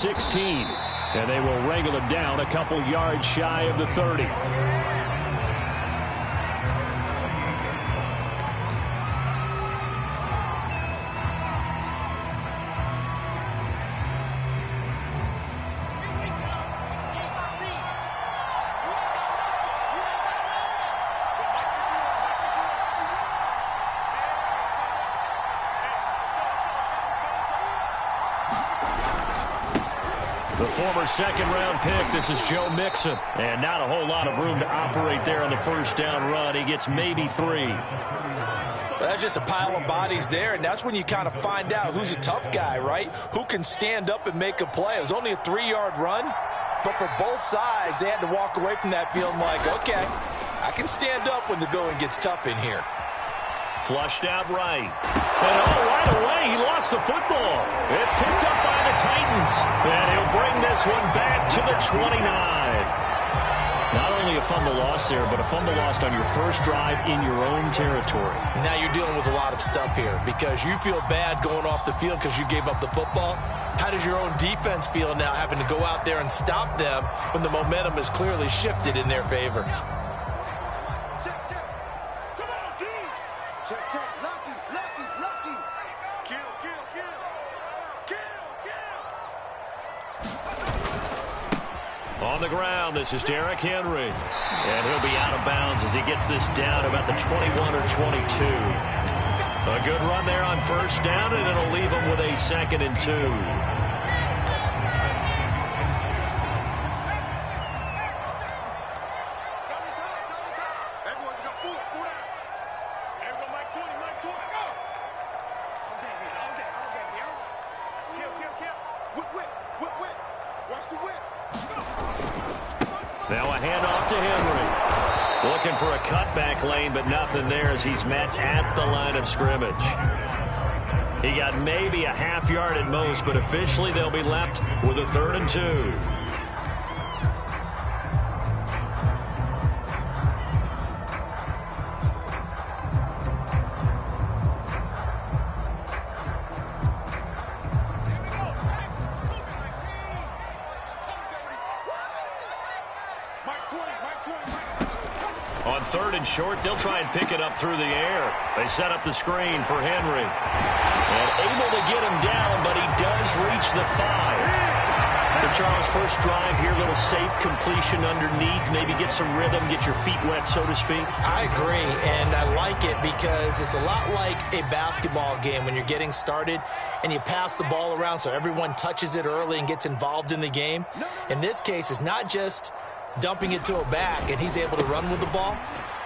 16. And they will wrangle him down a couple yards shy of the 30. The former second-round pick, this is Joe Mixon. And not a whole lot of room to operate there on the first down run. He gets maybe 3. That's just a pile of bodies there, and that's when you kind of find out who's a tough guy, right? Who can stand up and make a play. It was only a 3-yard run, but for both sides, they had to walk away from that feeling like, okay, I can stand up when the going gets tough in here. Flushed out right. And right away, he lost the football. It's picked up by the Titans. And he'll bring this one back to the 29. Not only a fumble loss there, but a fumble lost on your first drive in your own territory. Now you're dealing with a lot of stuff here because you feel bad going off the field because you gave up the football. How does your own defense feel now having to go out there and stop them when the momentum is clearly shifted in their favor? On the ground, this is Derrick Henry. And he'll be out of bounds as he gets this down about the 21 or 22. A good run there on first down, and it'll leave him with a 2nd and 2. Now a handoff to Henry. Looking for a cutback lane, but nothing there as he's met at the line of scrimmage. He got maybe a half yard at most, but officially they'll be left with a 3rd and 2. On 3rd and short, they'll try and pick it up through the air. They set up the screen for Henry. And able to get him down, but he does reach the 5. For Charles, first drive here, little safe completion underneath. Maybe get some rhythm, get your feet wet, so to speak. I agree, and I like it because it's a lot like a basketball game when you're getting started and you pass the ball around so everyone touches it early and gets involved in the game. In this case, it's not just dumping it to a back and he's able to run with the ball,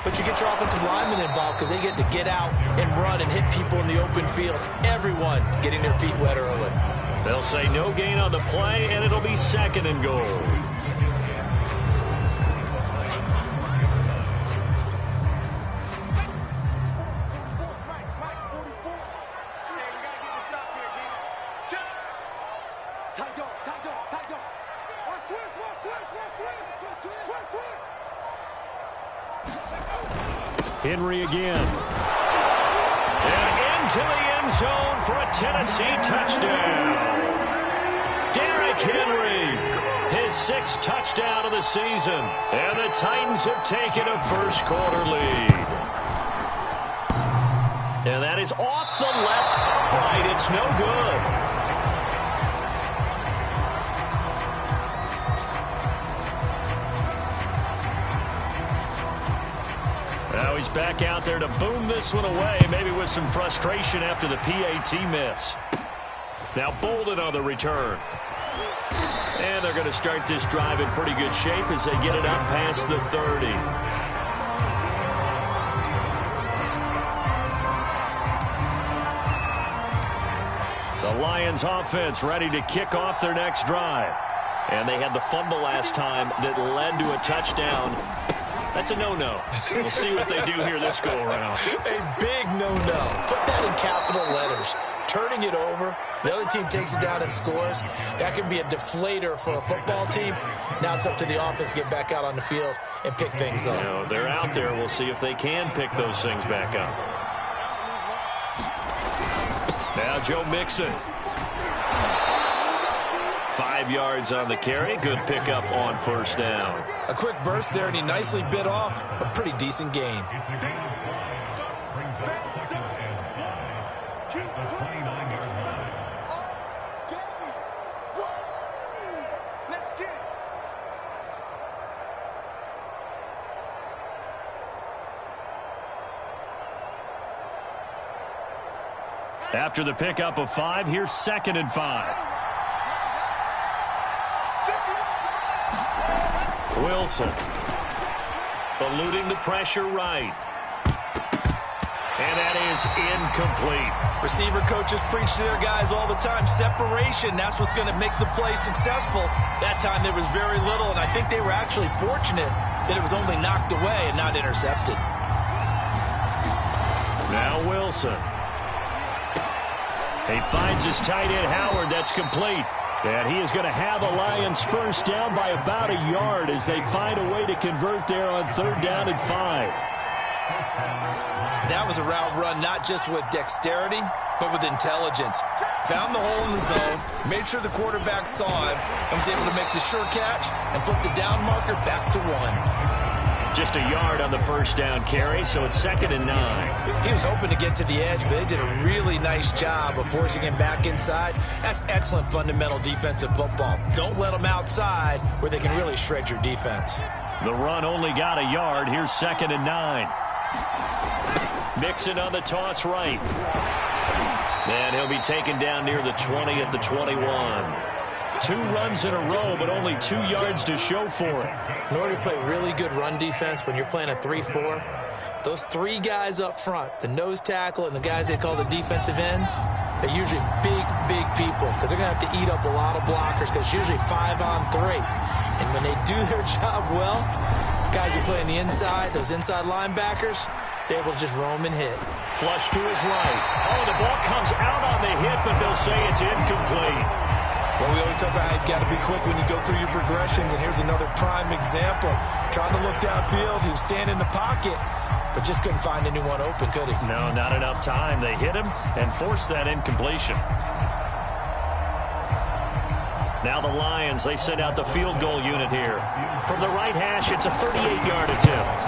but you get your offensive linemen involved because they get to get out and run and hit people in the open field. Everyone getting their feet wet early. They'll say no gain on the play, and it'll be 2nd and goal. Henry again. And into the end zone for a Tennessee touchdown. Derrick Henry, his 6th touchdown of the season. And the Titans have taken a first-quarter lead. And that is off the left upright. It's no good. Now he's back out there to boom this one away, maybe with some frustration after the PAT miss. Now Bolden on the return. And they're going to start this drive in pretty good shape as they get it up past the 30. The Lions offense ready to kick off their next drive. And they had the fumble last time that led to a touchdown. That's a no-no. We'll see what they do here this go-around. A big no-no. Put that in capital letters. Turning it over, the other team takes it down and scores. That can be a deflator for a football team. Now it's up to the offense to get back out on the field and pick things up. No, they're out there. We'll see if they can pick those things back up. Now Joe Mixon. 5 yards on the carry. Good pickup on first down. A quick burst there, and he nicely bit off a pretty decent gain. After the pickup of 5, here's 2nd and 5. Wilson eluding the pressure right. And that is incomplete. Receiver coaches preach to their guys all the time. Separation, that's what's going to make the play successful. That time there was very little, and I think they were actually fortunate that it was only knocked away and not intercepted. Now Wilson. He finds his tight end, Howard. That's complete. And he is going to have a Lions first down by about a yard as they find a way to convert there on 3rd down and 5. That was a route run not just with dexterity, but with intelligence. Found the hole in the zone, made sure the quarterback saw him, and was able to make the sure catch and flip the down marker back to 1. Just a yard on the first down carry, so it's 2nd and 9. He was hoping to get to the edge, but they did a really nice job of forcing him back inside. That's excellent fundamental defensive football. Don't let them outside where they can really shred your defense. The run only got a yard. Here's 2nd and 9. Mixon on the toss right. And he'll be taken down near the 20 at the 21. 2 runs in a row, but only 2 yards to show for it. In order to play really good run defense when you're playing a 3-4, those 3 guys up front, the nose tackle and the guys they call the defensive ends, they're usually big people because they're going to have to eat up a lot of blockers because it's usually 5 on 3. And when they do their job well, guys who play on the inside, those inside linebackers, they're able to just roam and hit. Flush to his right. Oh, the ball comes out on the hit, but they'll say it's incomplete. Well, we always talk about how you've got to be quick when you go through your progressions, and here's another prime example. Trying to look downfield, he was standing in the pocket, but just couldn't find anyone open, could he? No, not enough time. They hit him and forced that incompletion. Now the Lions, they send out the field goal unit here. From the right hash, it's a 38-yard attempt.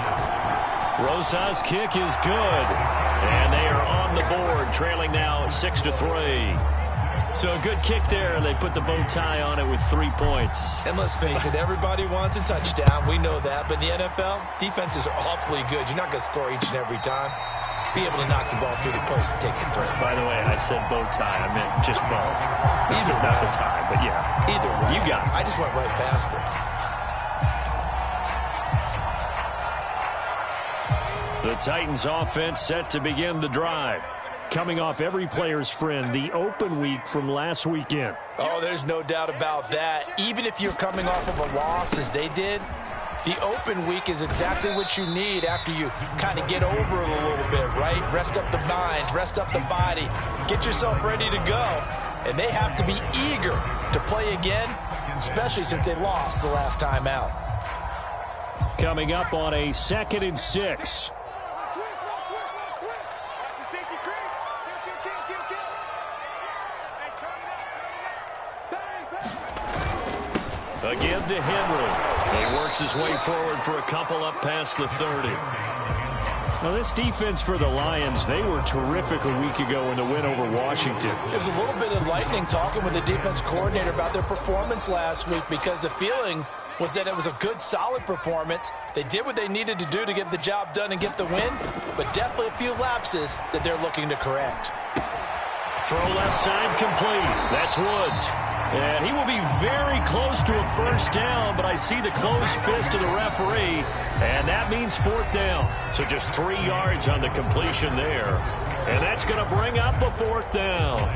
Rosa's kick is good, and they are on the board, trailing now 6-3. So a good kick there. They put the bow tie on it with 3 points. And let's face it, everybody wants a touchdown. We know that. But in the NFL, defenses are awfully good. You're not going to score each and every time. Be able to knock the ball through the post and take it through. By the way, I said bow tie. I meant just bow. Either way. Not the tie, but yeah. Either way. You got it. I just went right past it. The Titans offense set to begin the drive. Coming off every player's friend, the open week from last weekend. Oh, there's no doubt about that. Even if you're coming off of a loss as they did, the open week is exactly what you need after you kind of get over it a little bit, right? Rest up the mind, rest up the body, get yourself ready to go. And they have to be eager to play again, especially since they lost the last time out. Coming up on a 2nd and 6. Again to Henry. He works his way forward for a couple up past the 30. Now this defense for the Lions, they were terrific a week ago in the win over Washington. It was a little bit enlightening talking with the defense coordinator about their performance last week because the feeling was that it was a good, solid performance. They did what they needed to do to get the job done and get the win, but definitely a few lapses that they're looking to correct. Throw left side complete. That's Woods. And he will be very close to a first down, but I see the closed fist of the referee, and that means 4th down. So just 3 yards on the completion there. And that's going to bring up a 4th down.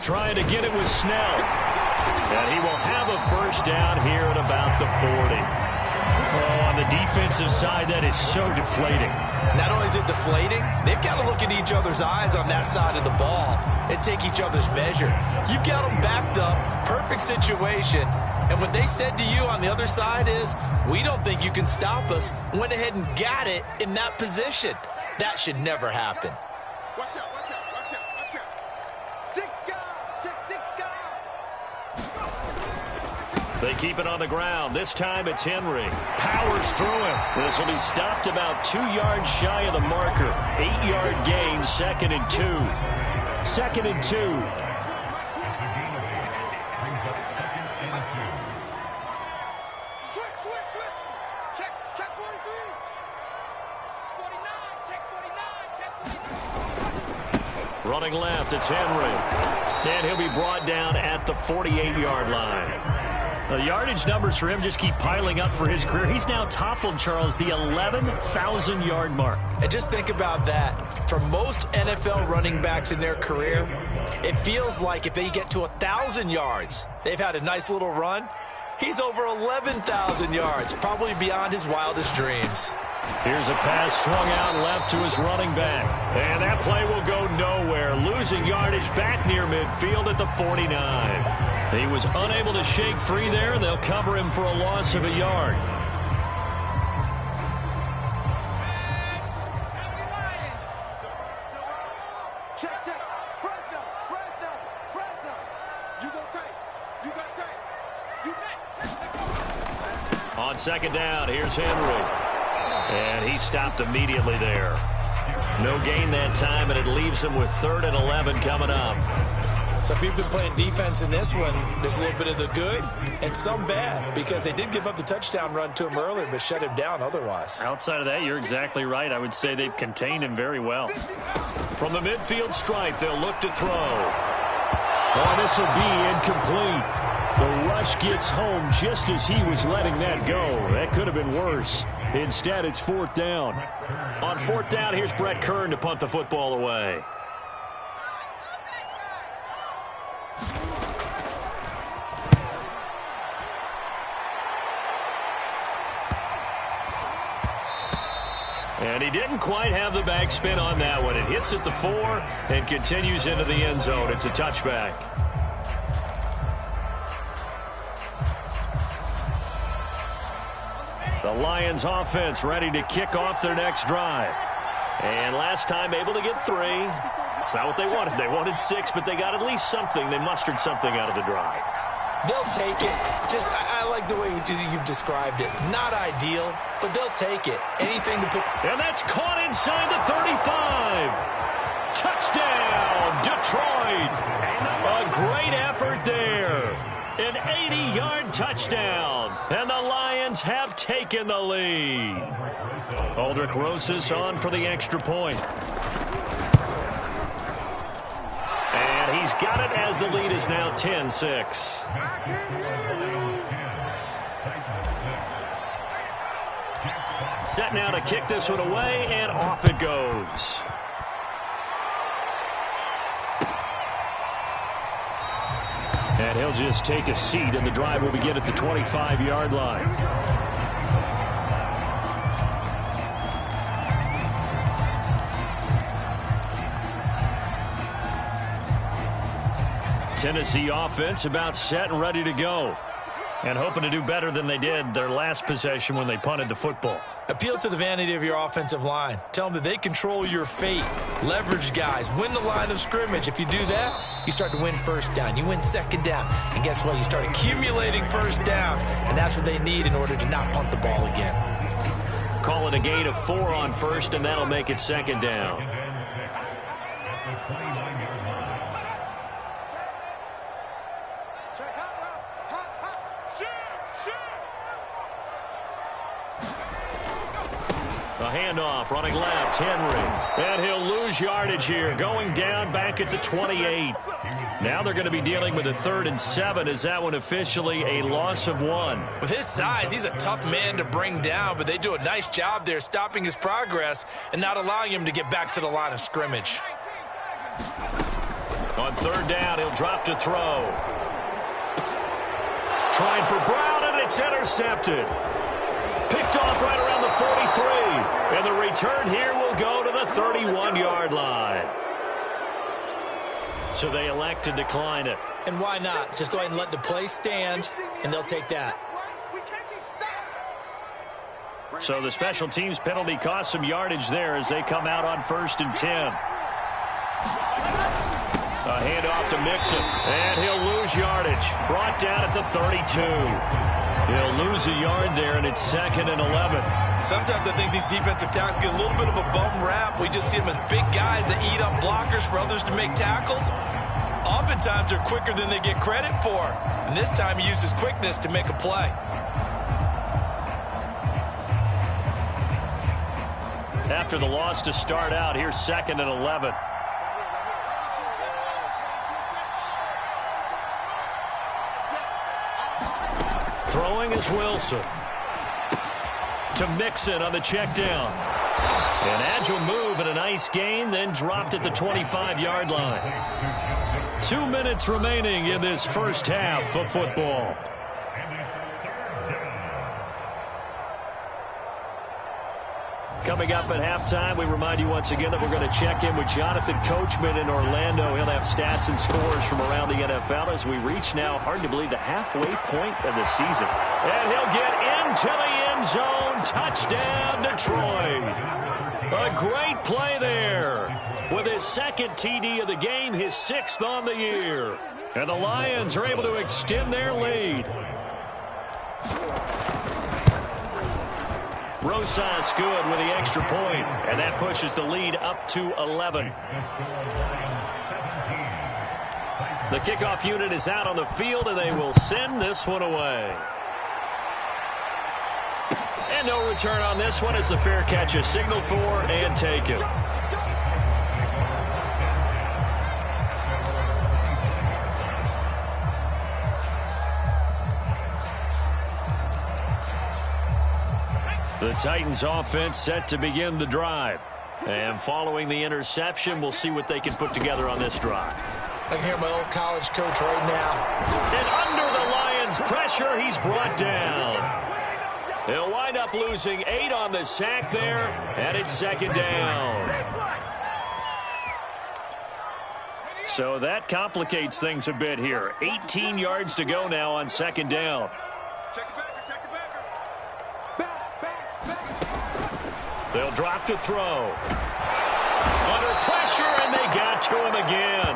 trying to get it with Snell. And he will have a first down here at about the 40. Oh, on the defensive side, that is so deflating. Not only is it deflating, they've got to look in each other's eyes on that side of the ball and take each other's measure. You've got them backed up, perfect situation, and what they said to you on the other side is, we don't think you can stop us. Went ahead and got it in that position. That should never happen. Watch out, watch out, watch out, watch out. 6 guys, check 6 guys. They keep it on the ground. This time it's Henry. Powers through him. This will be stopped about 2 yards shy of the marker. 8-yard gain, 2nd and 2. 2nd and 2. Switch. Check 43. 49, check 49, check 49. Running left, it's Henry. And he'll be brought down at the 48-yard line. The yardage numbers for him just keep piling up for his career. He's now toppled, Charles, the 11,000-yard mark. And just think about that. For most NFL running backs in their career, it feels like if they get to 1,000 yards, they've had a nice little run. He's over 11,000 yards, probably beyond his wildest dreams. Here's a pass swung out left to his running back. And that play will go nowhere. Losing yardage back near midfield at the 49. He was unable to shake free there, and they'll cover him for a loss of a yard. Check. Fresno. You go tight. You got tight. You tight. On 2nd down, here's Henry. And he stopped immediately there. No gain that time, and it leaves him with 3rd and 11 coming up. So if you've been playing defense in this one, there's a little bit of the good and some bad, because they did give up the touchdown run to him earlier, but shut him down otherwise. Outside of that, you're exactly right. I would say they've contained him very well. From the midfield stripe, they'll look to throw. Oh, this will be incomplete. The rush gets home just as he was letting that go. That could have been worse. Instead, it's 4th down. On 4th down, here's Brett Kern to punt the football away. And he didn't quite have the backspin on that one. It hits at the 4 and continues into the end zone. It's a touchback. The Lions offense ready to kick off their next drive. And last time able to get 3. It's not what they wanted. They wanted 6, but they got at least something. They mustered something out of the drive. They'll take it. I like the way you've described it. Not ideal, but they'll take it. Anything to put. And that's caught inside the 35. Touchdown, Detroit. A great effort there. An 80-yard touchdown. And the Lions have taken the lead. Aldrich Rosas on for the extra point. And he's got it as the lead is now 10-6. Set now to kick this one away, and off it goes. And he'll just take a seat, and the drive will begin at the 25-yard line. Tennessee offense about set and ready to go. And hoping to do better than they did their last possession when they punted the football. Appeal to the vanity of your offensive line. Tell them that they control your fate. Leverage guys. Win the line of scrimmage. If you do that, you start to win 1st down. You win 2nd down. And guess what? You start accumulating 1st downs. And that's what they need in order to not punt the ball again. Call it a gain of 4 on 1st, and that'll make it 2nd down. A handoff, running left, Henry. And he'll lose yardage here, going down back at the 28. Now they're going to be dealing with a 3rd and 7. Is that one officially a loss of 1? With his size, he's a tough man to bring down, but they do a nice job there stopping his progress and not allowing him to get back to the line of scrimmage. On third down, he'll drop to throw. Trying for Brown, and it's intercepted. Picked off right around the 43. And the return here will go to the 31-yard line. So they elect to decline it. And why not? Just go ahead and let the play stand, and they'll take that. So the special teams penalty cost some yardage there as they come out on 1st and 10. A handoff to Mixon, and he'll lose yardage. Brought down at the 32. He'll lose a yard there, and it's 2nd and 11. Sometimes I think these defensive tackles get a little bit of a bum rap. We just see them as big guys that eat up blockers for others to make tackles. Oftentimes they're quicker than they get credit for. And this time he uses quickness to make a play. After the loss to start out, here's 2nd and 11. Throwing is Wilson. To Mixon on the check down. An agile move and a nice gain, then dropped at the 25-yard line. 2 minutes remaining in this first half of football. Coming up at halftime, we remind you once again that we're going to check in with Jonathan Coachman in Orlando. He'll have stats and scores from around the NFL as we reach now, hard to believe, the halfway point of the season. And he'll get into the end zone. Touchdown, Detroit. A great play there. With his 2nd TD of the game, his 6th on the year. And the Lions are able to extend their lead. Rosas good with the extra point, and that pushes the lead up to 11. The kickoff unit is out on the field, and they will send this one away. And no return on this one as the fair catch is signaled for and taken. The Titans offense set to begin the drive. And following the interception, we'll see what they can put together on this drive. I can hear my old college coach right now. And under the Lions' pressure, he's brought down. He'll wind up losing 8 on the sack there, and it's 2nd down. So that complicates things a bit here. 18 yards to go now on 2nd down. They'll drop to throw. Under pressure, and they got to him again.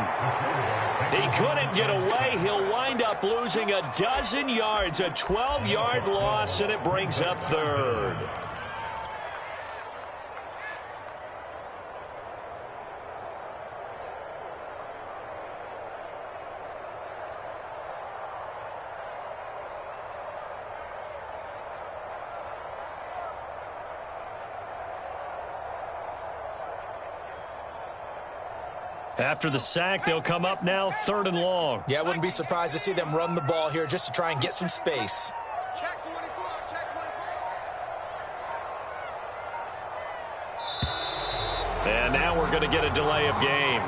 He couldn't get away. He'll wind up losing 12 yards, a 12-yard loss, and it brings up 3rd. After the sack, they'll come up now 3rd and long. Yeah, I wouldn't be surprised to see them run the ball here just to try and get some space. Check 24, check 24. And now we're going to get a delay of game.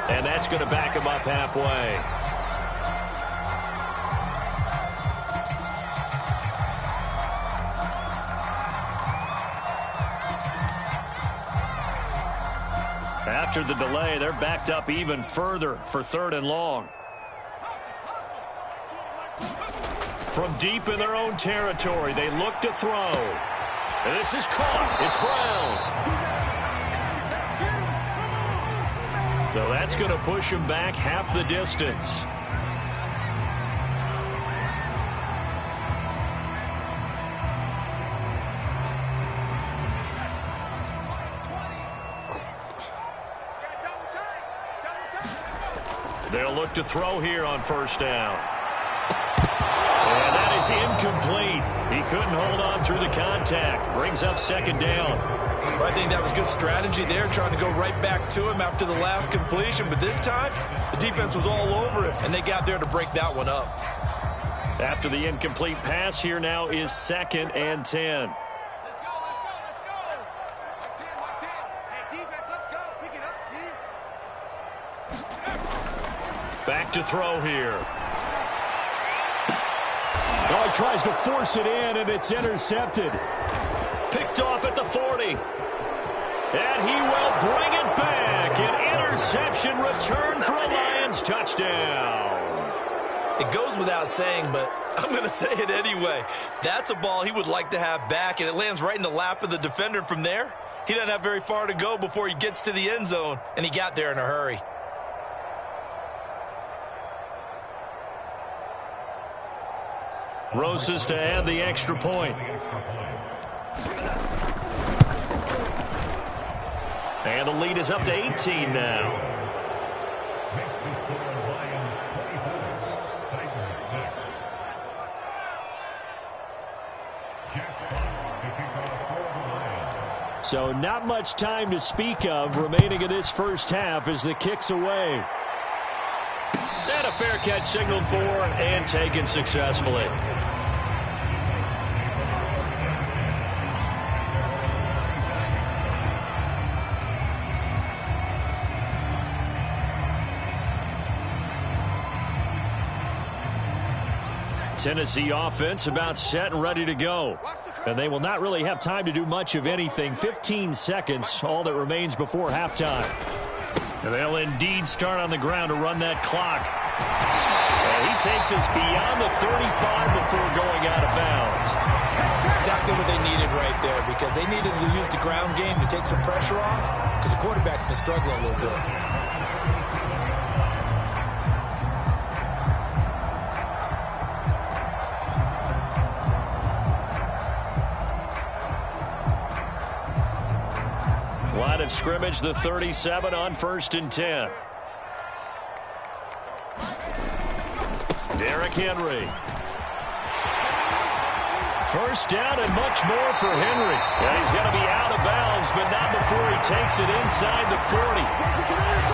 And that's going to back them up halfway. After the delay, they're backed up even further for 3rd and long. From deep in their own territory, they look to throw. And this is caught. It's Brown. So that's going to push him back half the distance. They'll look to throw here on 1st down. And that is incomplete. He couldn't hold on through the contact. Brings up 2nd down. Well, I think that was good strategy there, trying to go right back to him after the last completion. But this time, the defense was all over it, and they got there to break that one up. After the incomplete pass, here now is 2nd and 10. Let's go. Lock 10. Hey, defense, let's go. Pick it up, D. Back to throw here. Oh, he tries to force it in, and it's intercepted. Picked off at the 40. And he will bring it back. An interception return for a Lions touchdown. It goes without saying, but I'm going to say it anyway. That's a ball he would like to have back, and it lands right in the lap of the defender from there. He doesn't have very far to go before he gets to the end zone, and he got there in a hurry. Rosas to add the extra point. And the lead is up to 18 now. So not much time to speak of remaining in this first half as the kick's away. And a fair catch signaled for and taken successfully. Tennessee offense about set and ready to go. And they will not really have time to do much of anything. 15 seconds, all that remains before halftime. And they'll indeed start on the ground to run that clock. And he takes us beyond the 35 before going out of bounds. Exactly what they needed right there, because they needed to use the ground game to take some pressure off, because the quarterback's been struggling a little bit. Line of scrimmage, the 37 on 1st and 10. Derrick Henry. First down and much more for Henry. And he's going to be out of bounds, but not before he takes it inside the 40.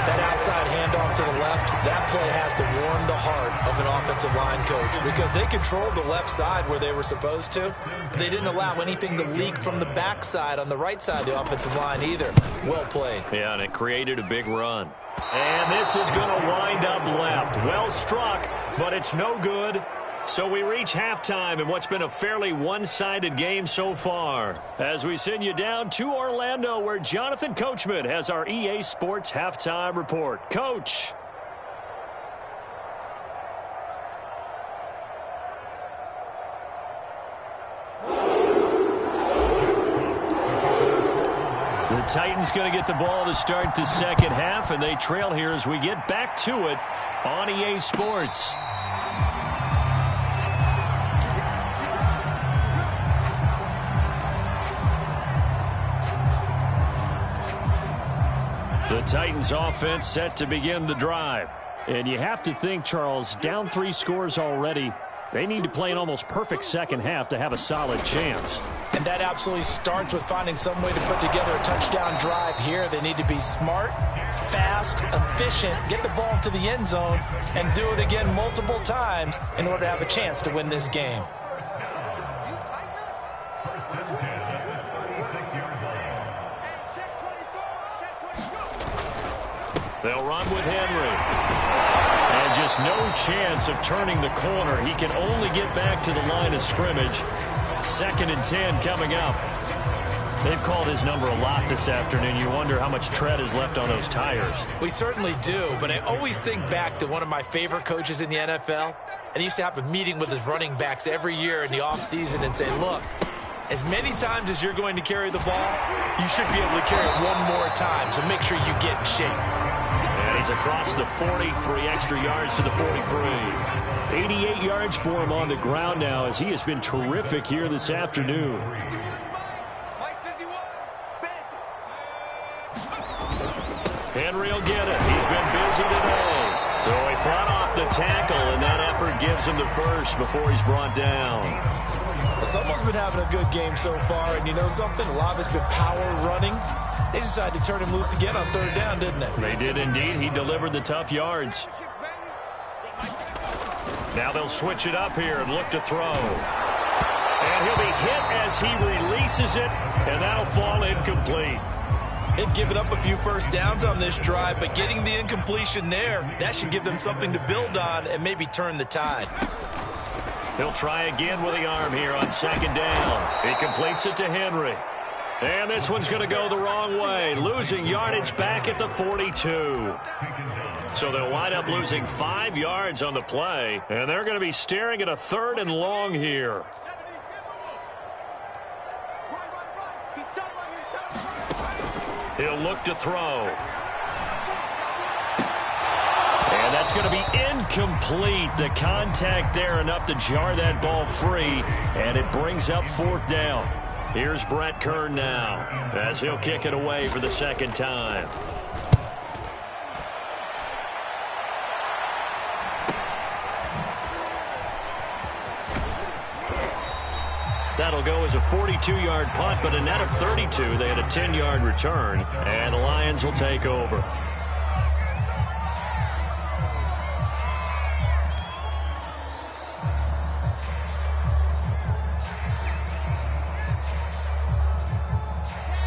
That outside handoff to the left, that play has to warm the heart of an offensive line coach, because they controlled the left side where they were supposed to. But they didn't allow anything to leak from the backside on the right side of the offensive line either. Well played. Yeah, and it created a big run. And this is going to wind up left. Well struck, but it's no good. So we reach halftime in what's been a fairly one-sided game so far. As we send you down to Orlando, where Jonathan Coachman has our EA Sports Halftime Report. Coach. The Titans going to get the ball to start the second half, and they trail here as we get back to it on EA Sports. The Titans offense set to begin the drive. And you have to think, Charles, down 3 scores already. They need to play an almost perfect second half to have a solid chance. And that absolutely starts with finding some way to put together a touchdown drive here. They need to be smart, fast, efficient, get the ball to the end zone, and do it again multiple times in order to have a chance to win this game. They'll run with Henry. And just no chance of turning the corner. He can only get back to the line of scrimmage. 2nd and 10 coming up. They've called his number a lot this afternoon. You wonder how much tread is left on those tires. We certainly do, but I always think back to one of my favorite coaches in the NFL. And he used to have a meeting with his running backs every year in the offseason and say, look, as many times as you're going to carry the ball, you should be able to carry it one more time, so make sure you get in shape. And he's across the 40, 3 extra yards to the 43. 88 yards for him on the ground now, as he has been terrific here this afternoon. Henry will get it. He's been busy today. So he fought off the tackle, and that effort gives him the first before he's brought down. Someone's been having a good game so far, and you know something? A lot of it's been power running. They decided to turn him loose again on 3rd down, didn't they? They did indeed. He delivered the tough yards. Now they'll switch it up here and look to throw. And he'll be hit as he releases it, and that'll fall incomplete. They've given up a few first downs on this drive, but getting the incompletion there, that should give them something to build on and maybe turn the tide. He'll try again with the arm here on second down. He completes it to Henry. And this one's going to go the wrong way, losing yardage back at the 42. So they'll wind up losing 5 yards on the play, and they're going to be staring at a 3rd and long here. He'll look to throw. And that's going to be incomplete. The contact there enough to jar that ball free, and it brings up 4th down. Here's Brett Kern now as he'll kick it away for the 2nd time. That'll go as a 42-yard punt, but a net of 32. They had a 10-yard return, and the Lions will take over.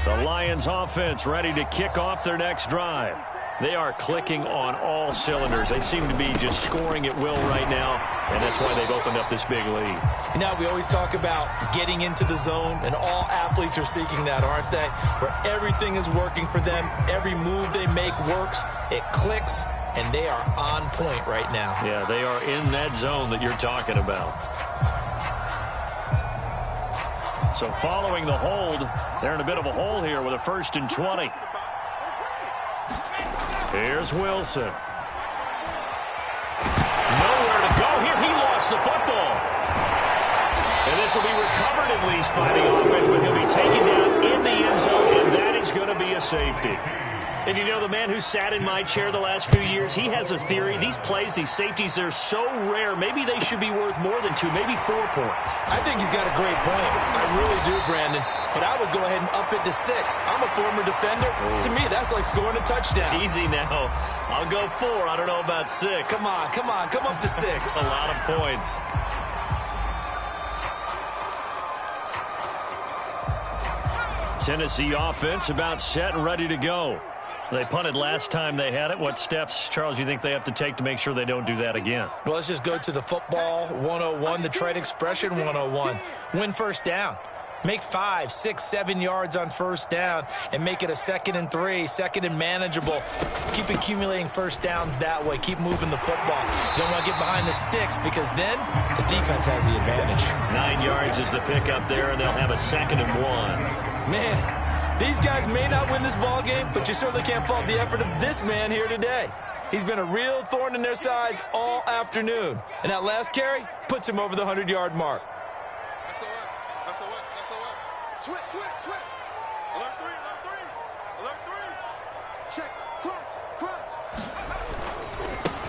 The Lions offense ready to kick off their next drive. They are clicking on all cylinders. They seem to be just scoring at will right now, and that's why they've opened up this big lead. Now, we always talk about getting into the zone, and all athletes are seeking that, aren't they? Where everything is working for them, every move they make works, it clicks, and they are on point right now. Yeah, they are in that zone that you're talking about. So following the hold, they're in a bit of a hole here with a 1st and 20. Here's Wilson. Nowhere to go here. He lost the football. And this will be recovered at least by the offense, but he'll be taken down in the end zone, and that is going to be a safety. And you know, the man who sat in my chair the last few years, he has a theory. These plays, these safeties, they're so rare. Maybe they should be worth more than 2, maybe 4 points. I think he's got a great point. I really do, Brandon. But I would go ahead and up it to 6. I'm a former defender. To me, that's like scoring a touchdown. Easy now. I'll go 4. I don't know about 6. Come on. Come up to 6. A lot of points. Tennessee offense about set and ready to go. They punted last time they had it. What steps, Charles, you think they have to take to make sure they don't do that again? Well, let's just go to the football 101, the trade expression 101. Win first down. Make 5, 6, 7 yards on first down and make it a 2nd and 3, 2nd and manageable. Keep accumulating first downs that way. Keep moving the football. You don't want to get behind the sticks because then the defense has the advantage. 9 yards is the pickup there, and they'll have a 2nd and 1. Man, these guys may not win this ball game, but you certainly can't fault the effort of this man here today. He's been a real thorn in their sides all afternoon. And that last carry puts him over the 100-yard mark. Switch. Alert 3. Check. Crunch.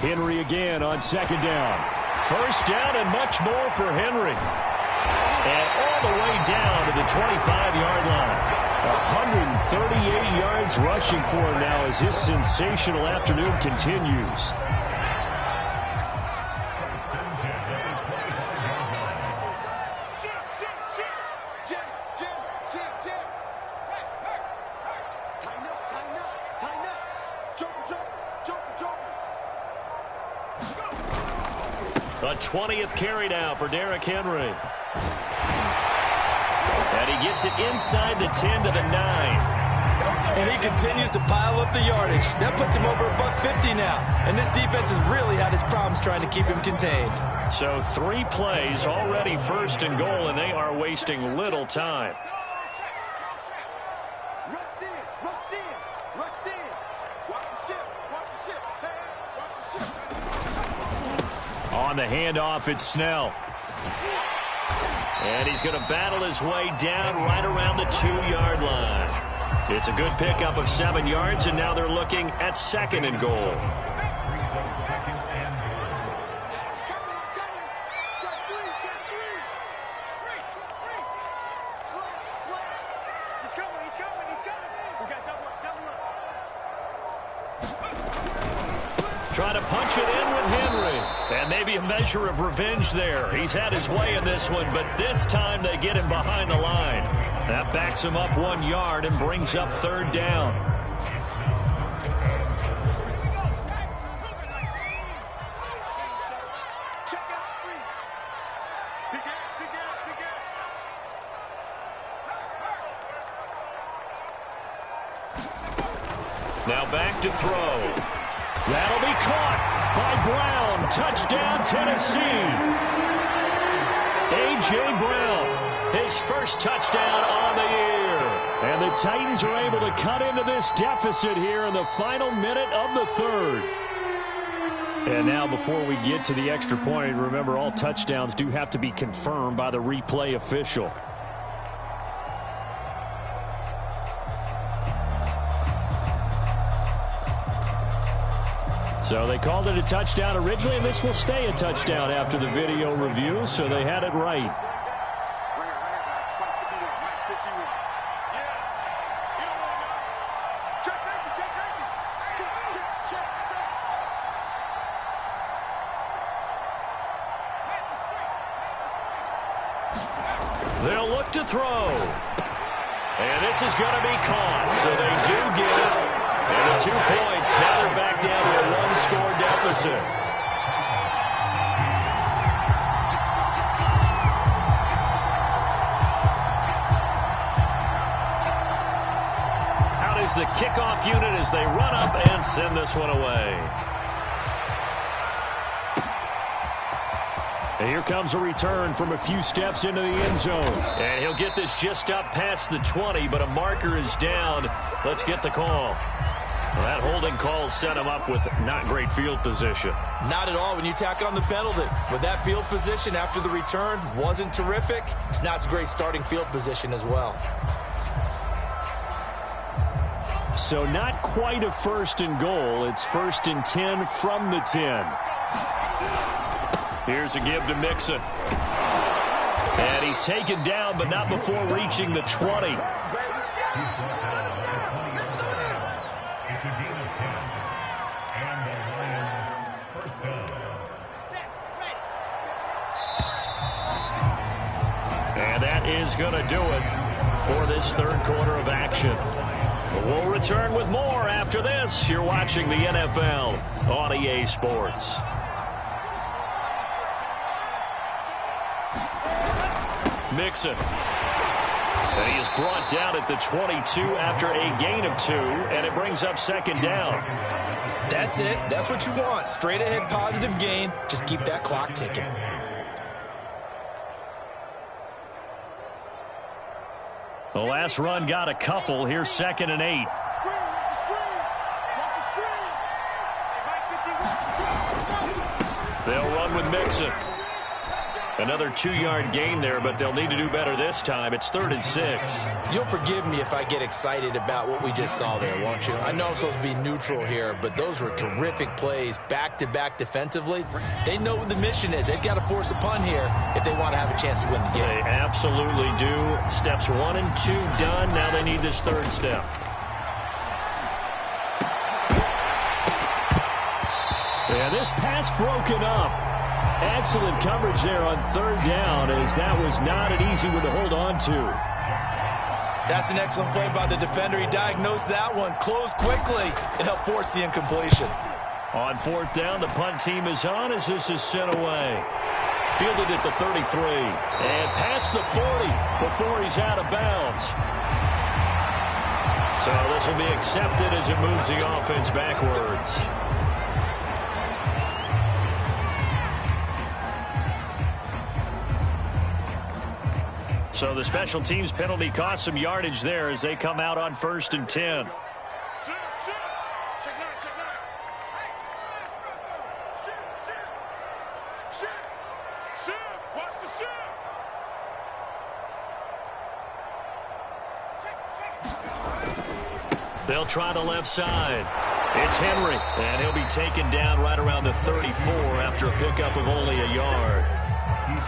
Henry again on 2nd down. 1st down and much more for Henry. And all the way down to the 25-yard line. 138 yards rushing for him now as his sensational afternoon continues. A 20th carry now for Derrick Henry. And he gets it inside the 10 to the 9. And he continues to pile up the yardage. That puts him over $150 now. And this defense has really had its problems trying to keep him contained. So 3 plays already 1st and goal, and they are wasting little time. Rush in. Watch the ship. Hey, watch the ship. On the handoff, it's Snell. And he's going to battle his way down right around the 2-yard line. It's a good pickup of 7 yards, and now they're looking at 2nd and goal. Trying to punch it in with Henry. And maybe a measure of revenge there. He's had his way in this one, but this time they get him behind the line. That backs him up 1 yard and brings up 3rd down. Now back to throw. That'll be caught by Brown. Touchdown, Tennessee. A.J. Brown, his first touchdown on the year. And the Titans are able to cut into this deficit here in the final minute of the 3rd. And now before we get to the extra point, remember all touchdowns do have to be confirmed by the replay official. So they called it a touchdown originally, and this will stay a touchdown after the video review, so they had it right. They'll look to throw. And this is going to be caught, so they do get it. And the 2 points, now they're back down to a 1-score deficit. Out is the kickoff unit as they run up and send this one away. And here comes a return from a few steps into the end zone. And he'll get this just up past the 20, but a marker is down. Let's get the call. Well, that holding call set him up with not great field position. Not at all when you tack on the penalty. With that field position after the return wasn't terrific. It's not a great starting field position as well. So not quite a 1st and goal. It's 1st and 10 from the 10. Here's a give to Mixon. And he's taken down, but not before reaching the 20. And that is going to do it for this 3rd quarter of action. We'll return with more after this. You're watching the NFL on EA Sports. Mixon. And he is brought down at the 22 after a gain of 2, and it brings up 2nd down. That's it. That's what you want. Straight ahead positive gain. Just keep that clock ticking. The last run got a couple. Here's 2nd and 8. They'll run with Mixon. Another 2-yard gain there, but they'll need to do better this time. It's 3rd and 6. You'll forgive me if I get excited about what we just saw there, won't you? I know I'm supposed to be neutral here, but those were terrific plays back-to-back defensively. They know what the mission is. They've got to force a punt here if they want to have a chance to win the game. They absolutely do. Steps 1 and 2 done. Now they need this 3rd step. Yeah, this pass broken up. Excellent coverage there on 3rd down, as that was not an easy one to hold on to. That's an excellent play by the defender. He diagnosed that one, closed quickly, and helped force the incompletion. On 4th down, the punt team is on as this is sent away. Fielded at the 33. And past the 40 before he's out of bounds. So this will be accepted as it moves the offense backwards. So the special teams penalty cost some yardage there as they come out on 1st and 10. They'll try the left side. It's Henry, and he'll be taken down right around the 34 after a pickup of only a yard.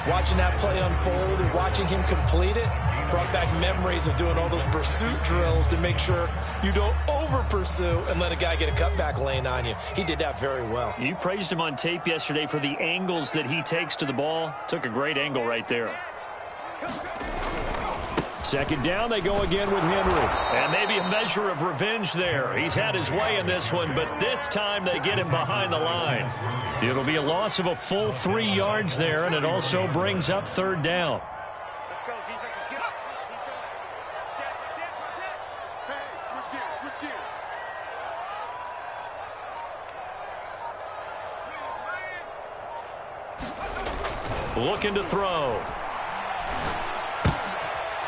Watching that play unfold and watching him complete it brought back memories of doing all those pursuit drills to make sure you don't over-pursue and let a guy get a cutback lane on you. He did that very well. You praised him on tape yesterday for the angles that he takes to the ball. Took a great angle right there. second down, they go again with Henry. And maybe a measure of revenge there. He's had his way in this one, but this time they get him behind the line. It'll be a loss of a full 3 yards there, and it also brings up third down. Let's go, defense. Let's get up. Defense. Check. Hey, switch gears. Looking to throw.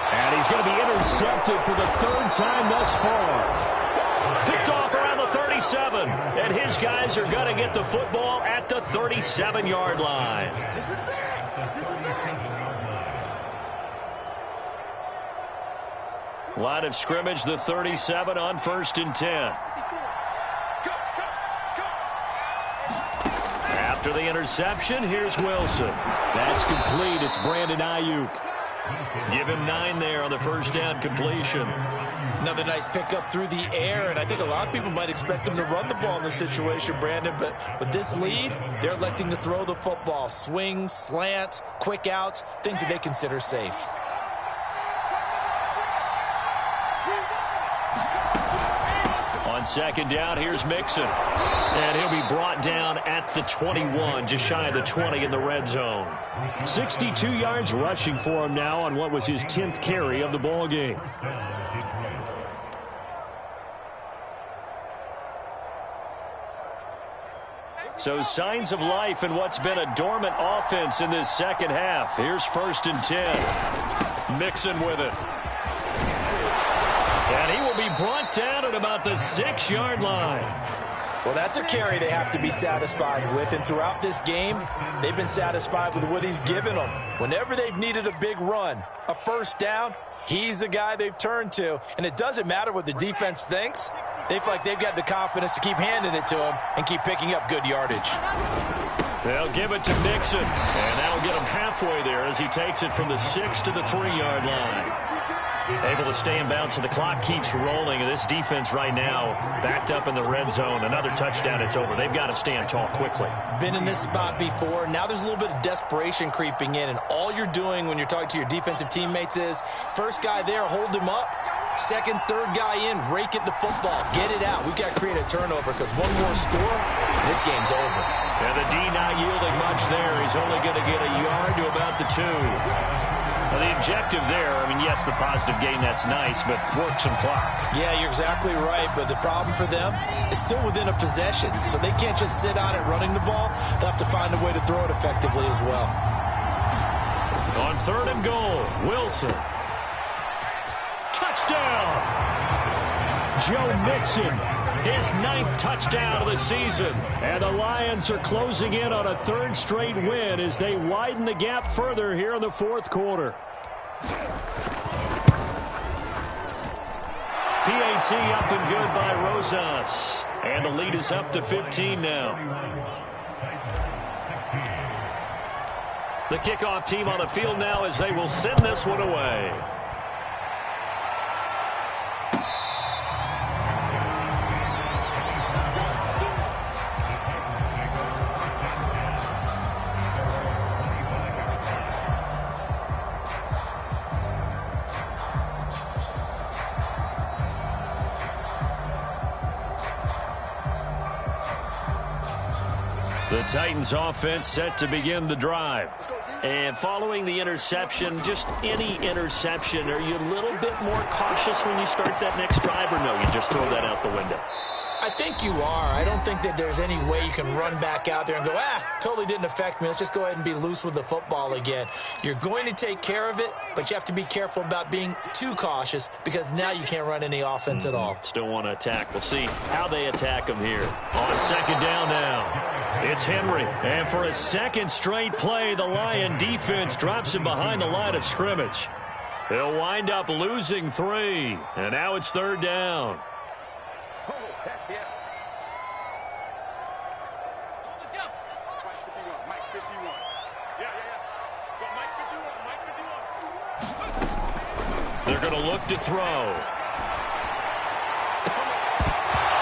And he's going to be intercepted for the third time thus far. Picked off around the 37. And his guys are going to get the football at the 37-yard line. Line of scrimmage, the 37 on 1st and 10. After the interception, here's Wilson. That's complete. It's Brandon Ayuk. Give him 9 there on the first down completion. Another nice pickup through the air, and I think a lot of people might expect them to run the ball in this situation, Brandon, but with this lead, they're electing to throw the football. Swings, slants, quick outs, things that they consider safe. On second down, here's Mixon. And he'll be brought down at the 21, just shy of the 20 in the red zone. 62 yards rushing for him now on what was his 10th carry of the ball game. So signs of life in what's been a dormant offense in this second half. Here's 1st and 10. Mixon with it. And he will be brought down at about the 6-yard line. Well, that's a carry they have to be satisfied with, and throughout this game, they've been satisfied with what he's given them. Whenever they've needed a big run, a first down, he's the guy they've turned to. And it doesn't matter what the defense thinks. They feel like they've got the confidence to keep handing it to him and keep picking up good yardage. They'll give it to Mixon, and that'll get him halfway there as he takes it from the 6 to the 3-yard line. Able to stay in bounds, so the clock keeps rolling. And this defense right now backed up in the red zone. Another touchdown, it's over. They've got to stand tall quickly. Been in this spot before. Now there's a little bit of desperation creeping in, and all you're doing when you're talking to your defensive teammates is first guy there, hold him up. Second, third guy in, rake at the football. Get it out. We've got to create a turnover because one more score, and this game's over. And the D not yielding much there. He's only going to get a yard to about the 2. Well, the objective there, I mean, yes, the positive gain, that's nice, but work some clock. Yeah, you're exactly right, but the problem for them is still within a possession, so they can't just sit on it running the ball. They'll have to find a way to throw it effectively as well. On 3rd and goal, Wilson. Touchdown! Joe Mixon, his 9th touchdown of the season. And the Lions are closing in on a 3rd straight win as they widen the gap further here in the 4th quarter. PAT up and good by Rosas. And the lead is up to 15 now. The kickoff team on the field now as they will send this one away. The Titans offense set to begin the drive. And following the interception, just any interception, are you a little bit more cautious when you start that next drive, or no, you just throw that out the window? I think you are. I don't think that there's any way you can run back out there and go, totally didn't affect me. Let's just go ahead and be loose with the football again. You're going to take care of it, but you have to be careful about being too cautious because now you can't run any offense at all. Still want to attack. We'll see how they attack them here. On second down now, it's Henry. And for a second straight play, the Lion defense drops him behind the line of scrimmage. They'll wind up losing 3. And now it's 3rd down. They're going to look to throw.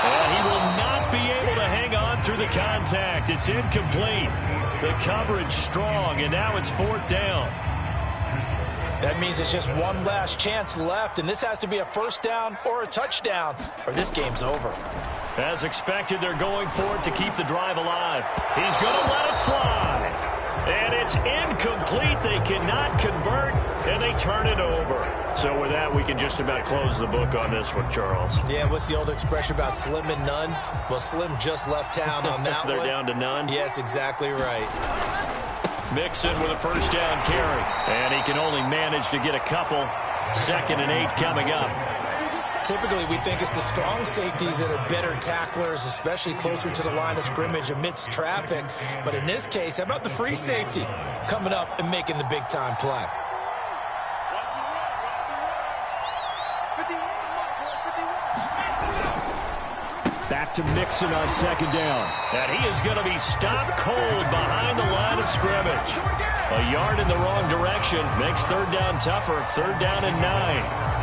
And he will not be able to hang on through the contact. It's incomplete. The coverage strong, and now it's 4th down. That means it's just one last chance left, and this has to be a first down or a touchdown, or this game's over. As expected, they're going for it to keep the drive alive. He's going to let it fly. And it's incomplete. They cannot convert, and they turn it over. So with that, we can just about close the book on this one, Charles. Yeah, what's the old expression about slim and none? Well, Slim just left town on that They're one. down to none? Yes, exactly right. Mixon with a first down carry. And he can only manage to get a couple. 2nd and 8 coming up. Typically, we think it's the strong safeties that are better tacklers, especially closer to the line of scrimmage amidst traffic. But in this case, how about the free safety coming up and making the big-time play? Back to Mixon on 2nd down. And he is going to be stopped cold behind the line of scrimmage. A yard in the wrong direction makes 3rd down tougher. 3rd down and 9.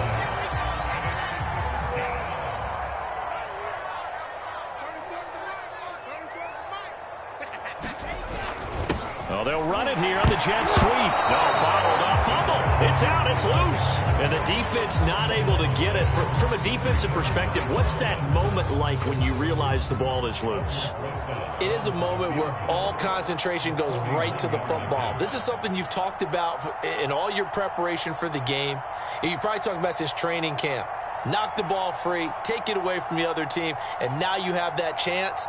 Oh, they'll run it here on the jet sweep. No, bottled up. Fumble. It's out. It's loose. And the defense not able to get it. From a defensive perspective, what's that moment like when you realize the ball is loose? It is a moment where all concentration goes right to the football. This is something you've talked about in all your preparation for the game. You probably talked about since training camp. Knock the ball free, take it away from the other team, and now you have that chance.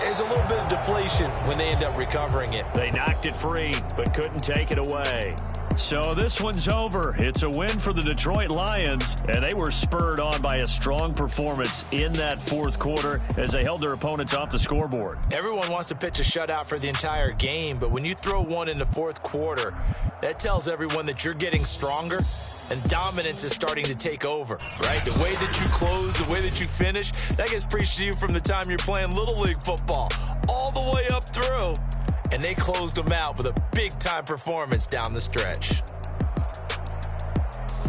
There's a little bit of deflation when they end up recovering it. They knocked it free, but couldn't take it away. So this one's over. It's a win for the Detroit Lions, and they were spurred on by a strong performance in that 4th quarter as they held their opponents off the scoreboard. Everyone wants to pitch a shutout for the entire game, but when you throw one in the 4th quarter, that tells everyone that you're getting stronger and dominance is starting to take over, right? The way that you close, the way that you finish, that gets preached to you from the time you're playing Little League football all the way up through. And they closed them out with a big-time performance down the stretch.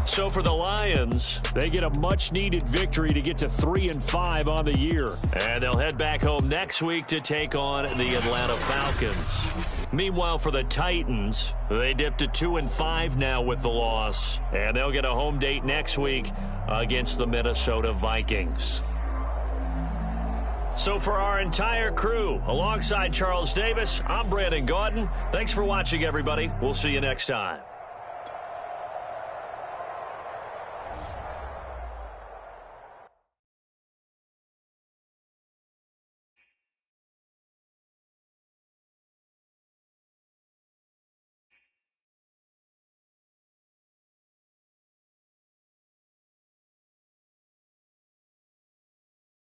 So for the Lions, they get a much-needed victory to get to 3-5 on the year. And they'll head back home next week to take on the Atlanta Falcons. Meanwhile, for the Titans, they dipped to 2-5 now with the loss. And they'll get a home date next week against the Minnesota Vikings. So for our entire crew, alongside Charles Davis, I'm Brandon Gaudin. Thanks for watching, everybody. We'll see you next time.